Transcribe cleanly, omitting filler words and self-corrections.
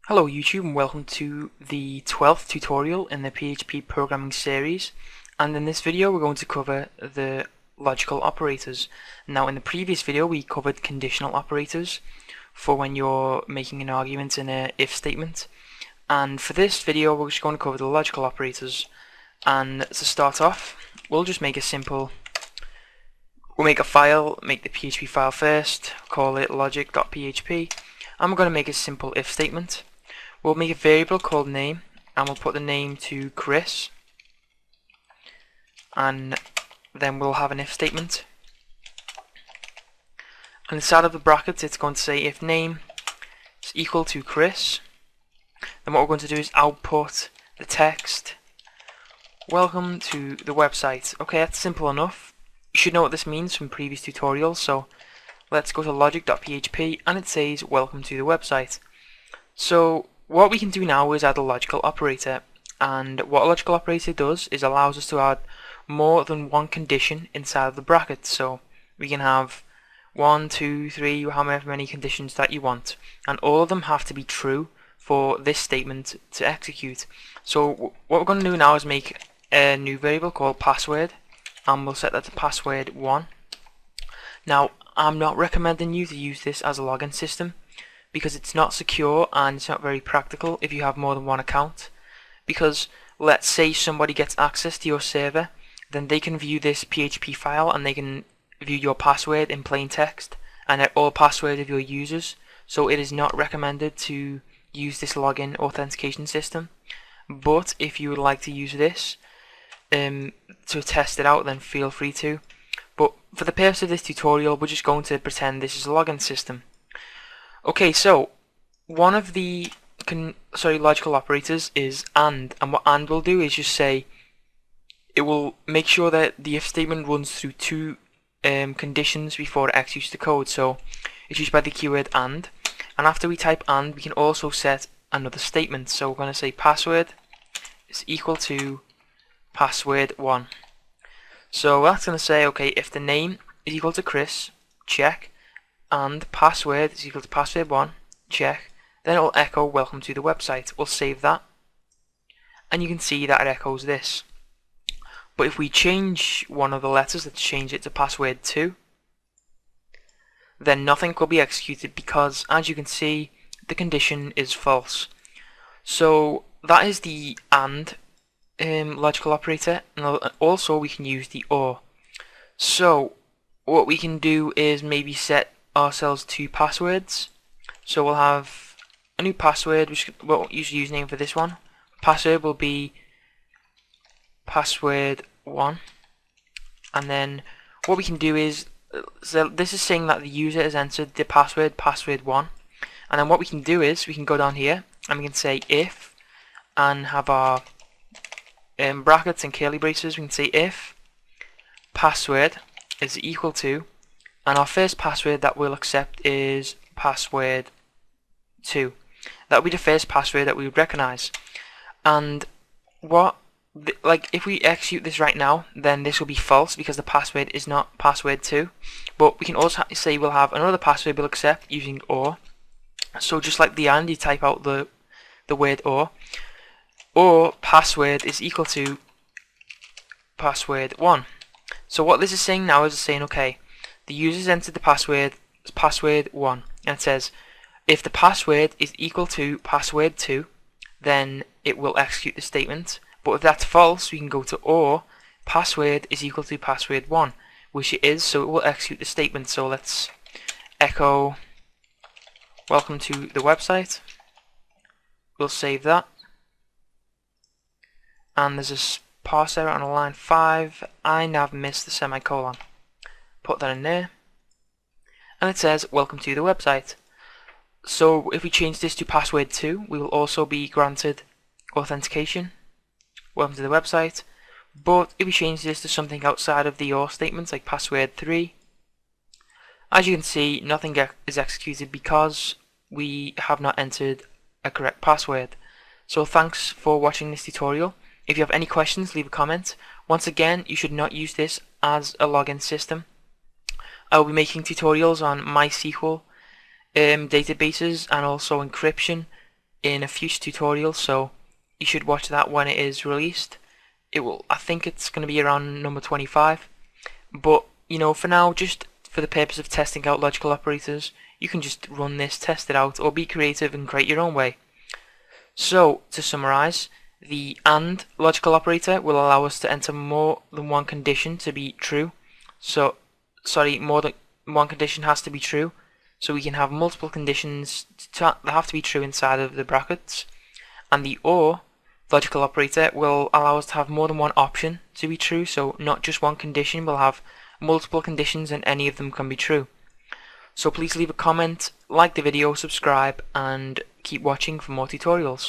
Hello YouTube and welcome to the 12th tutorial in the PHP programming series, and in this video we're going to cover the logical operators. Now in the previous video we covered conditional operators for when you're making an argument in a if statement, and for this video we're just going to cover the logical operators. And to start off we'll just make a file, make the PHP file first, call it logic.php, and we're going to make a simple if statement. We'll make a variable called name, and we'll put the name to Chris, and then we'll have an if statement. And inside of the brackets it's going to say if name is equal to Chris, then what we're going to do is output the text, welcome to the website. Okay, that's simple enough. You should know what this means from previous tutorials, so let's go to logic.php, and it says welcome to the website. So what we can do now is add a logical operator, and what a logical operator does is allows us to add more than one condition inside of the bracket. So we can have 1, 2, 3, however many conditions that you want, and all of them have to be true for this statement to execute. So what we're going to do now is make a new variable called password, and we'll set that to password 1. Now I'm not recommending you to use this as a login system, because it's not secure and it's not very practical if you have more than one account. Because let's say somebody gets access to your server, then they can view this PHP file and they can view your password in plain text and all password of your users. So it is not recommended to use this login authentication system. But if you would like to use this to test it out, then feel free to. But for the purpose of this tutorial, we're just going to pretend this is a login system. Okay, so one of the logical operators is and what and will do is just say it will make sure that the if statement runs through two conditions before it executes the code. So it's used by the keyword and after we type and, we can also set another statement. So we're going to say password is equal to password 1. So that's going to say, okay, if the name is equal to Chris, check, and password is equal to password 1, check, then it will echo welcome to the website. We'll save that, and you can see that it echoes this. But if we change one of the letters, let's change it to password 2, then nothing will be executed because, as you can see, the condition is false. So that is the and logical operator, and also we can use the or. So what we can do is maybe set ourselves two passwords. So we'll have a new password, which we'll use a username for this one. Password will be password 1, and then what we can do is, so this is saying that the user has entered the password 1, and then what we can do is we can go down here and we can say if, and have our brackets and curly braces. We can say if password is equal to, and our first password that we'll accept is password 2. That will be the first password that we would recognize. And if we execute this right now, then this will be false because the password is not password 2. But we can also say we'll have another password we'll accept using or. So just like the and, you type out the word or password is equal to password 1. So what this is saying now is it's saying, okay, the user's entered the password 1, and it says if the password is equal to password 2, then it will execute the statement. But if that's false, we can go to or password is equal to password 1, which it is, so it will execute the statement. So let's echo welcome to the website. We'll save that, and there's a parse error on line 5. I now have missed the semicolon. Put that in there, and it says welcome to the website. So if we change this to password 2, we will also be granted authentication, welcome to the website. But if we change this to something outside of the or statements, like password 3, as you can see, nothing is executed because we have not entered a correct password. So thanks for watching this tutorial. If you have any questions, leave a comment. Once again, you should not use this as a login system. I will be making tutorials on MySQL databases and also encryption in a future tutorial, so you should watch that when it is released. I think it's going to be around number 25, but you know, for now, just for the purpose of testing out logical operators, you can just run this, test it out, or be creative and create your own way. So, to summarize, the AND logical operator will allow us to enter more than one condition to be true. More than one condition has to be true, so we can have multiple conditions that have to be true inside of the brackets. And the OR logical operator will allow us to have more than one option to be true, so not just one condition, we'll have multiple conditions and any of them can be true. So please leave a comment, like the video, subscribe, and keep watching for more tutorials.